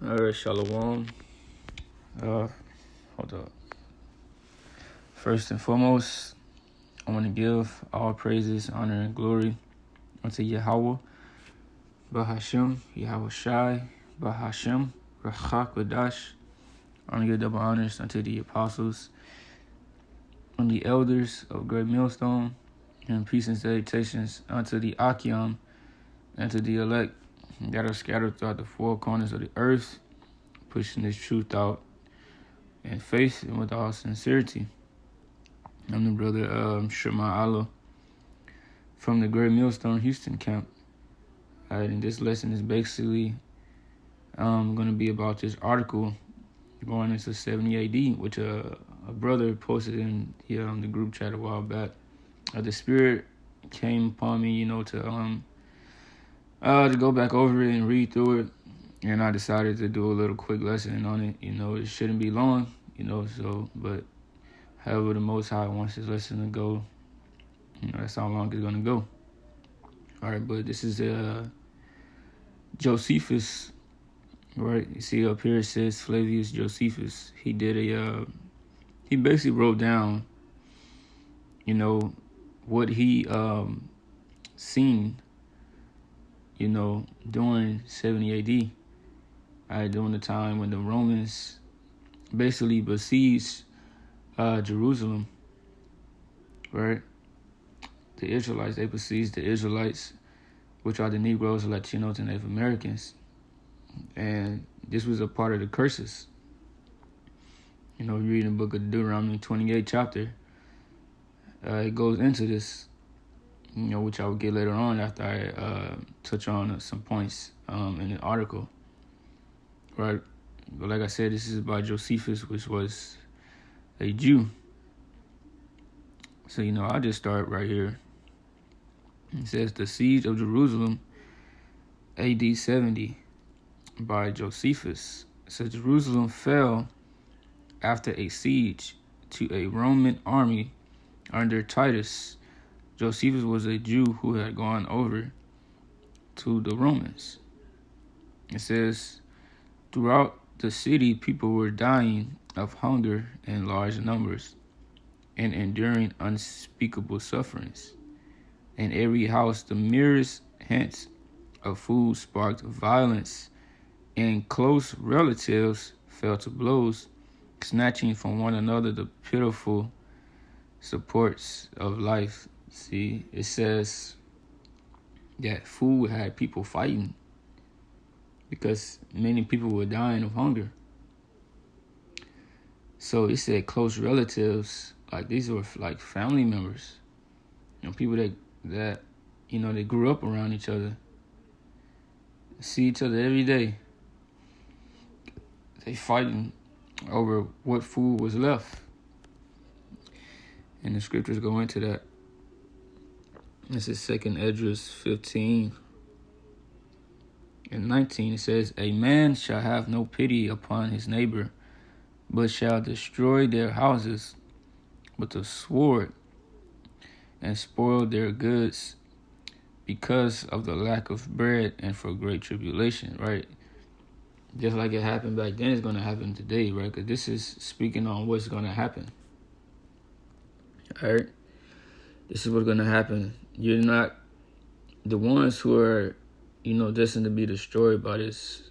All right, Shalom. Hold up. First and foremost, I want to give all praises, honor, and glory unto Yahweh, Bahashem, Yahweh Shai, Bahashem, Rachak Wadash. I want to give double honors unto the apostles and the elders of Great Millstone, and peace and salutations unto the Akim and to the elect that are scattered throughout the four corners of the earth, pushing this truth out in faith and with all sincerity. I'm the brother Shema Allah from the Great Millstone Houston camp. And this lesson is basically going to be about this article going into 70 AD, which a brother posted in the group chat a while back. The Spirit came upon me, to go back over it and read through it. And I decided to do a little quick lesson on it. It shouldn't be long, but however the Most High wants this lesson to go, that's how long it's going to go. All right, but this is Josephus, right? You see up here it says Flavius Josephus. He did he basically wrote down, what he seen, during 70 AD. During the time when the Romans basically besieged Jerusalem, right? The Israelites, they besieged the Israelites, which are the Negroes, Latinos, and Native Americans. And this was a part of the curses. You read in the book of Deuteronomy 28 chapter, it goes into this, which I will get later on after I touch on some points in the article. Right? But like I said, this is by Josephus, which was a Jew. So, I'll just start right here. It says, the siege of Jerusalem, AD 70, by Josephus. It says, Jerusalem fell after a siege to a Roman army under Titus. Josephus was a Jew who had gone over to the Romans. It says, throughout the city, people were dying of hunger in large numbers and enduring unspeakable sufferings. In every house, the merest hints of food sparked violence, and close relatives fell to blows, snatching from one another the pitiful supports of life. See, it says that food had people fighting because many people were dying of hunger. So it said close relatives, like these were like family members, people that they grew up around each other, see each other every day. They fighting over what food was left. And the scriptures go into that. This is 2nd Esdras 15 and 19. It says, a man shall have no pity upon his neighbor, but shall destroy their houses with a sword and spoil their goods because of the lack of bread and for great tribulation, right? Just like it happened back then, it's going to happen today, right? Because this is speaking on what's going to happen. All right? This is what's going to happen. You're not the ones who are, destined to be destroyed by this,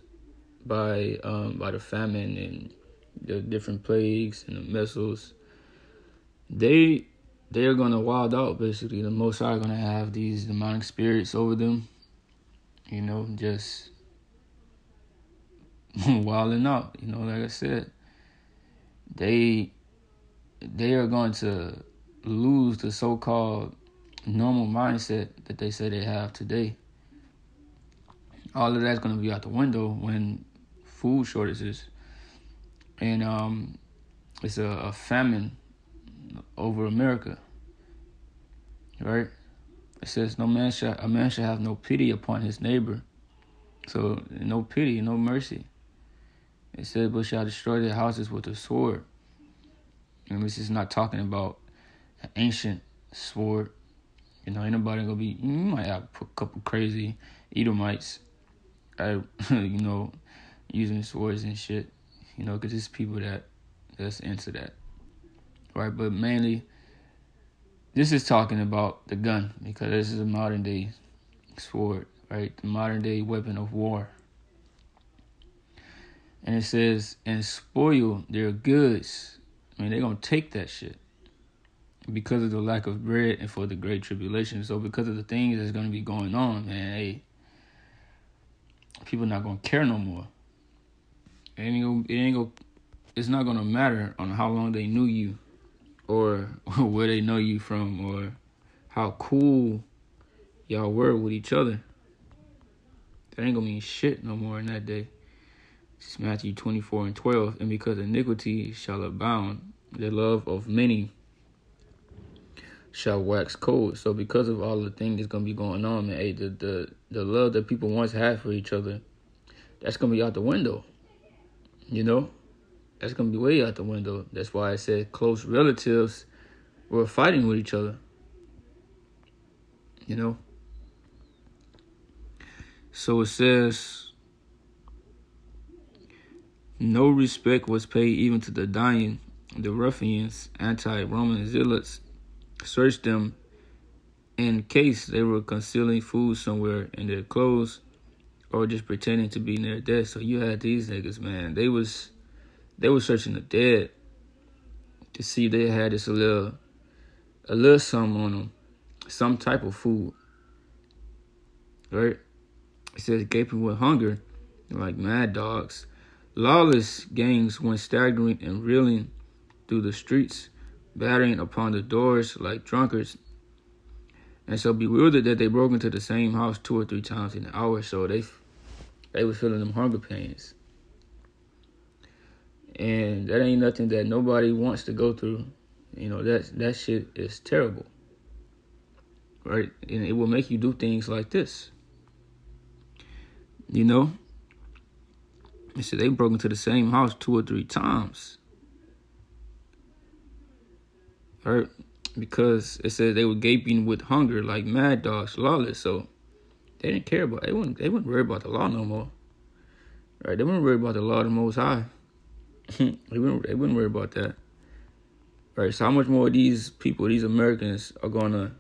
by the famine and the different plagues and the missiles. They are going to wild out, basically. The Most High are going to have these demonic spirits over them, just wilding out. Like I said, they are going to lose the so-called normal mindset that they say they have today. All of that's going to be out the window when food shortages and it's a famine over America, right? It says a man shall have no pity upon his neighbor. So no pity, no mercy. It says, but shall destroy their houses with a sword. And this is not talking about an ancient sword. Ain't nobody gonna be. You might have a couple crazy Edomites, using swords and shit, because it's people that's into that, right? But mainly, this is talking about the gun, because this is a modern day sword, right? The modern day weapon of war. And it says, and spoil their goods. I mean, they're going to take that shit because of the lack of bread and for the great tribulation. So because of the things that's going to be going on, man, hey, people not going to care no more. It's not going to matter on how long they knew you or where they know you from or how cool y'all were with each other. That ain't going to mean shit no more in that day. It's Matthew 24:12. And because iniquity shall abound, the love of many shall wax cold. So because of all the things that's going to be going on, man, hey, the love that people once had for each other, that's going to be out the window. That's going to be way out the window. That's why I said close relatives were fighting with each other. So it says, no respect was paid even to the dying. The ruffians, anti-Roman zealots, searched them in case they were concealing food somewhere in their clothes or just pretending to be near death. So you had these niggas, man. They was searching the dead to see if they had this a little something on them, some type of food, right? It says gaping with hunger, like mad dogs. Lawless gangs went staggering and reeling through the streets, battering upon the doors like drunkards, and so bewildered that they broke into the same house 2 or 3 times in an hour. So they were feeling them hunger pains, and that ain't nothing that nobody wants to go through. That shit is terrible, right? And it will make you do things like this. They said they broke into the same house 2 or 3 times. Right? Because it said they were gaping with hunger like mad dogs, lawless. So they didn't care about it. They wouldn't worry about the law no more. Right? They wouldn't worry about the law of the Most High. they wouldn't worry about that. Right? So how much more these people, these Americans, are gonna,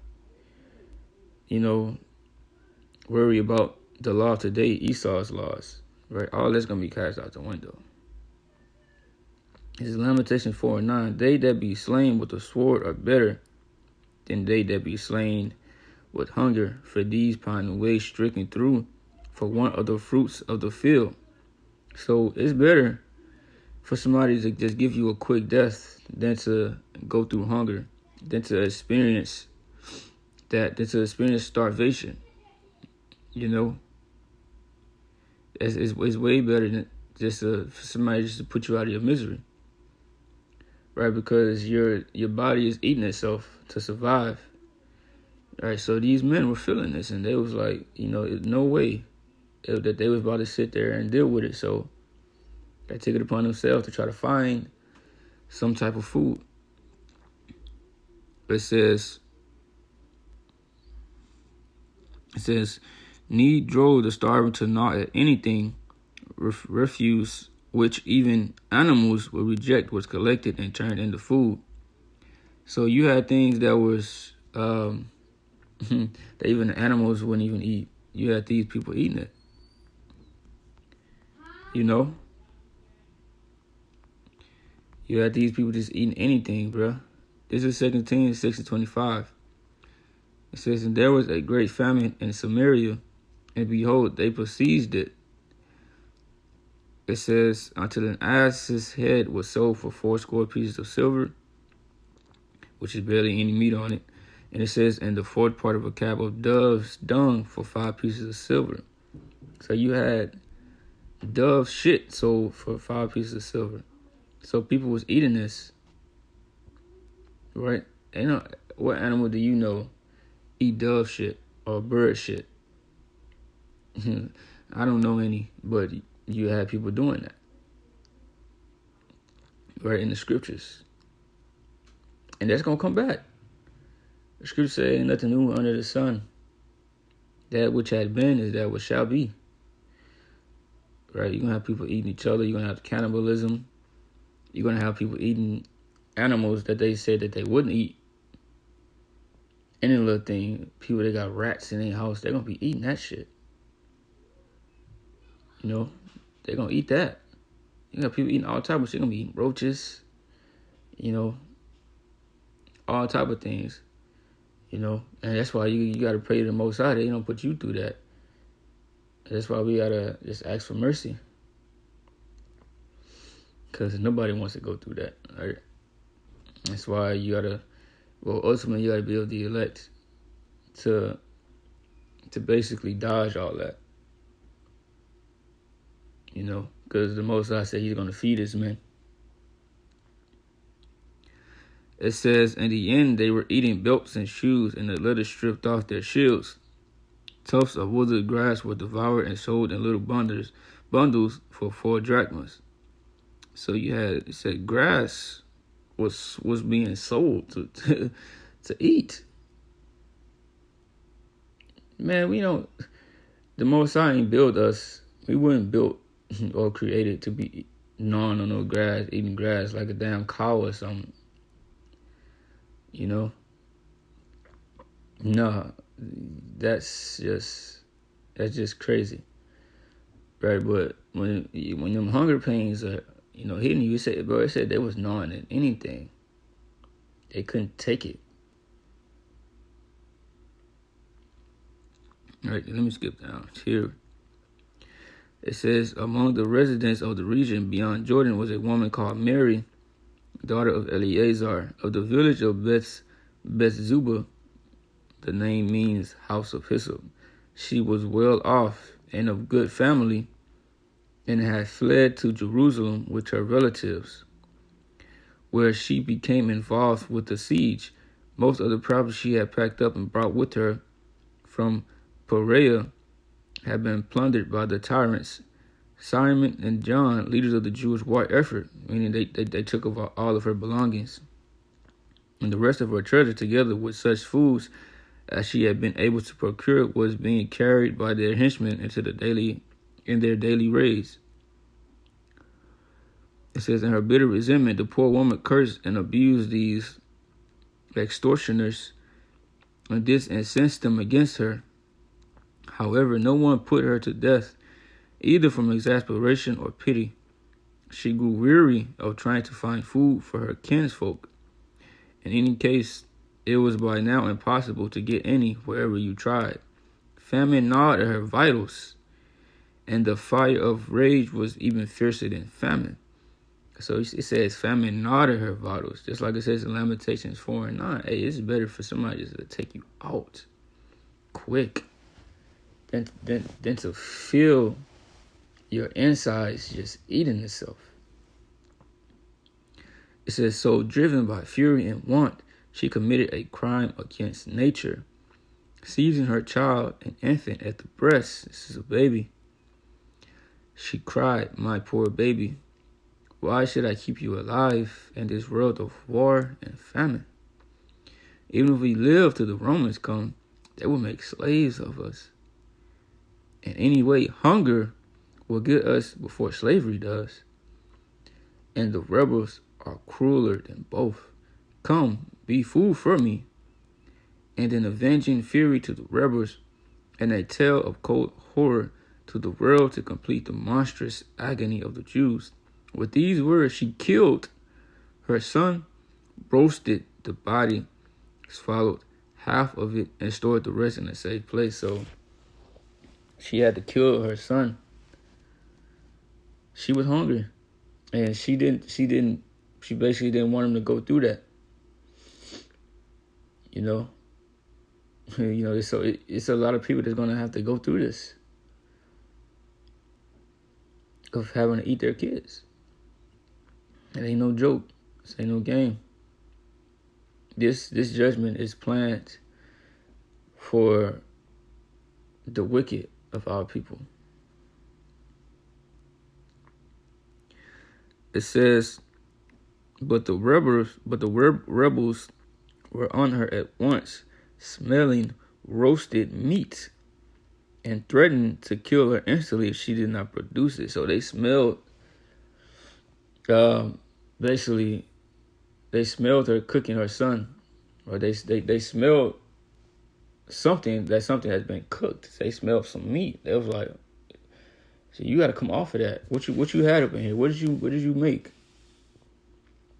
worry about the law today, Esau's laws. Right, all that's gonna be cast out the window. This is Lamentations 4:9. They that be slain with the sword are better than they that be slain with hunger. For these pine away stricken through for want of the fruits of the field. So it's better for somebody to just give you a quick death than to go through hunger, than to experience starvation. It's way better than just for somebody just to put you out of your misery, right? Because your body is eating itself to survive, right? So these men were feeling this, and they was like, no way that they was about to sit there and deal with it. So they took it upon themselves to try to find some type of food. It says, need drove the starving to not at anything, refuse which even animals would reject was collected and turned into food. So you had things that was that even the animals wouldn't even eat. You had these people eating it. You had these people just eating anything, bruh. This is 2 Kings 6:25. It says, and there was a great famine in Samaria, and behold, they besieged it. It says, until an ass's head was sold for 80 pieces of silver, which is barely any meat on it. And it says, and the 4th part of a cab of dove's dung for 5 pieces of silver. So you had dove shit sold for 5 pieces of silver. So people was eating this, right? What animal do you know eat dove shit or bird shit? I don't know any, but you had people doing that, right, in the scriptures. And that's going to come back. The scripture says, nothing new under the sun. That which had been is that which shall be. right? You're going to have people eating each other. You're going to have cannibalism. You're going to have people eating animals that they said that they wouldn't eat. Any little thing, people that got rats in their house, they're going to be eating that shit. You know, they're going to eat that. You got people eating all type of shit. They're going to be eating roaches, you know, all type of things, you know. And that's why you got to pray to the Most High. They don't put you through that. That's why we got to just ask for mercy. Because nobody wants to go through that, right? That's why you got to, ultimately you got to build the elect to basically dodge all that. You know, because the Most High said he's going to feed his men. It says, in the end, they were eating belts and shoes, and the leather stripped off their shields. Tufts of withered grass were devoured and sold in little bundles for 4 drachmas. So it said grass was being sold to eat. Man, the Most High ain't built us. We weren't built or created to be gnawing on no grass, eating grass like a damn cow or something. You know? No, that's just crazy. Right, but when them hunger pains are, hitting you, it said they was gnawing at anything. They couldn't take it. All right, let me skip down here. It says, among the residents of the region beyond Jordan was a woman called Mary, daughter of Eleazar, of the village of Bethzuba. The name means house of hyssop. She was well off and of good family, and had fled to Jerusalem with her relatives, where she became involved with the siege. Most of the property she had packed up and brought with her from Perea had been plundered by the tyrants. Simon and John, leaders of the Jewish war effort, meaning they took over all of her belongings, and the rest of her treasure, together with such foods as she had been able to procure, was being carried by their henchmen in their daily raids. It says, in her bitter resentment, the poor woman cursed and abused these extortioners, and this incensed them against her. However, no one put her to death, either from exasperation or pity. She grew weary of trying to find food for her kinsfolk. In any case, it was by now impossible to get any wherever you tried. Famine gnawed at her vitals, and the fire of rage was even fiercer than famine. So it says famine gnawed at her vitals, just like it says in Lamentations 4:9. Hey, it's better for somebody just to take you out quick than to feel your insides just eating itself. It says, so driven by fury and want, she committed a crime against nature, seizing her child, an infant, at the breast. This is a baby. She cried, my poor baby, why should I keep you alive in this world of war and famine? Even if we live till the Romans come, they will make slaves of us. And anyway, hunger will get us before slavery does. And the rebels are crueler than both. Come, be food for me. And an avenging fury to the rebels, and a tale of cold horror to the world to complete the monstrous agony of the Jews. With these words, she killed her son, roasted the body, swallowed half of it, and stored the rest in a safe place. So she had to kill her son. She was hungry, and she basically didn't want him to go through that. So it's a lot of people that's gonna have to go through this of having to eat their kids. It ain't no joke. This ain't no game. This judgment is planned for the wicked of our people. It says, but the rebels were on her at once, smelling roasted meat and threatened to kill her instantly if she did not produce it. So they smelled, basically, they smelled her cooking her son, or they smelled something has been cooked. They smelled some meat. They was like, so you got to come off of that. What you had up in here? What did you make?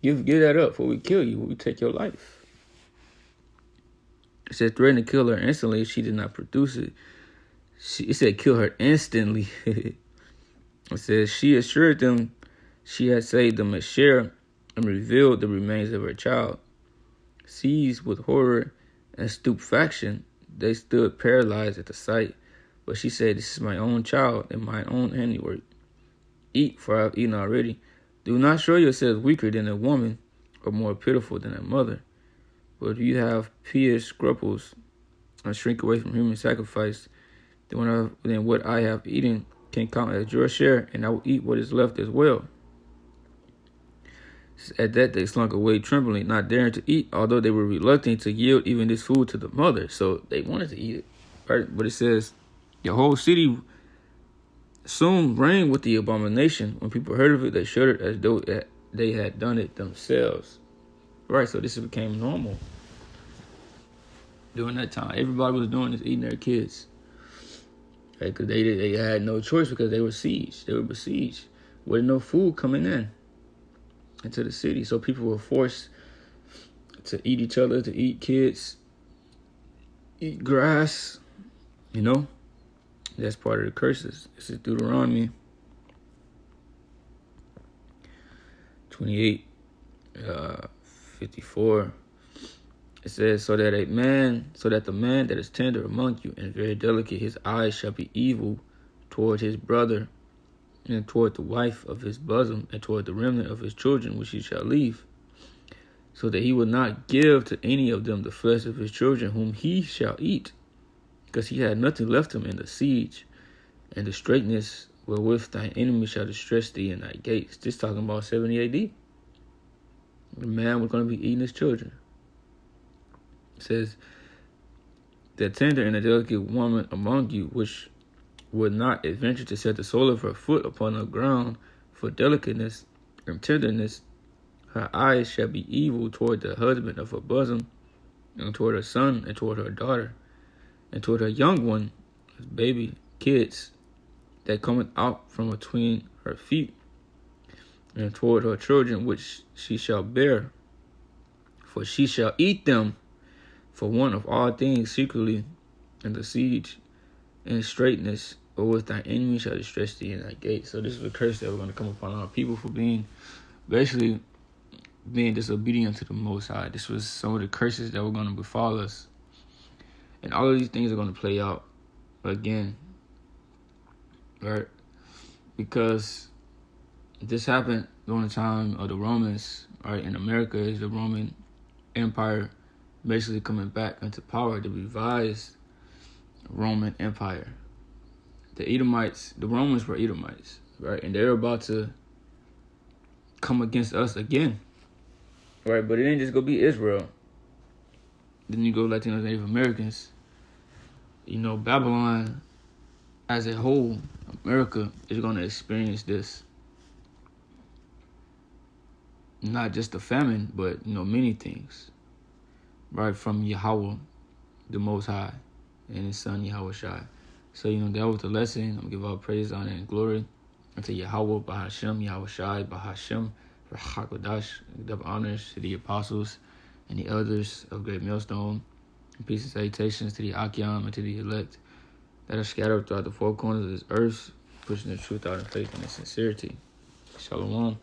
Give that up before we kill you. Before we take your life. It said threatened to kill her instantly if she did not produce it. It said kill her instantly. It says she assured them she had saved them a share and revealed the remains of her child. Seized with horror and stupefaction, they stood paralyzed at the sight. But she said, "This is my own child and my own handiwork. Eat, for I have eaten already. Do not show yourselves weaker than a woman or more pitiful than a mother. But if you have pious scruples and shrink away from human sacrifice, then what I have eaten can count as your share, and I will eat what is left as well." At that they slunk away trembling, not daring to eat, although they were reluctant to yield even this food to the mother. So they wanted to eat it, right? But it says, the whole city soon rang with the abomination. When people heard of it, they shuddered as though they had done it themselves. Right, so this became normal. During that time, everybody was doing this, eating their kids. Right, because they had no choice because they were besieged. They were besieged with no food coming into the city. So people were forced to eat each other, to eat kids, eat grass, That's part of the curses. This is Deuteronomy 28, 54. It says, so that the man that is tender among you and very delicate, his eyes shall be evil toward his brother, and toward the wife of his bosom, and toward the remnant of his children which he shall leave, so that he will not give to any of them the flesh of his children whom he shall eat, because he had nothing left him in the siege, and the straitness wherewith thine enemy shall distress thee in thy gates. This talking about 70 AD. The man was going to be eating his children. It says, the tender and the delicate woman among you, which would not adventure to set the sole of her foot upon the ground for delicateness and tenderness, her eyes shall be evil toward the husband of her bosom, and toward her son, and toward her daughter, and toward her young one, baby, kids, that cometh out from between her feet, and toward her children which she shall bear. For she shall eat them for one of all things secretly in the siege and straitness, or with thy enemy shall distress thee in thy gate. So this is a curse that we're going to come upon our people for being disobedient to the Most High. This was some of the curses that were going to befall us. And all of these things are going to play out again, right? Because this happened during the time of the Romans, right? In America is the Roman Empire basically coming back into power, the revised Roman Empire. The Romans were Edomites, right? And they're about to come against us again, right? But it ain't just going to be Israel. Then you go Latinos, Native Americans. Babylon as a whole, America is going to experience this. Not just the famine, but, many things. Right from Yahweh, the Most High, and His Son, Yahweh Shai. So, that was the lesson. I'm going to give all praise, honor, and glory unto Yahweh, Bahashem, Yahweh Shai, Bahashem, Rahakodash. Give honors to the apostles and the elders of Great Millstone. And peace and salutations to the Akyam and to the elect that are scattered throughout the four corners of this earth, pushing the truth out in faith and in sincerity. Shalom.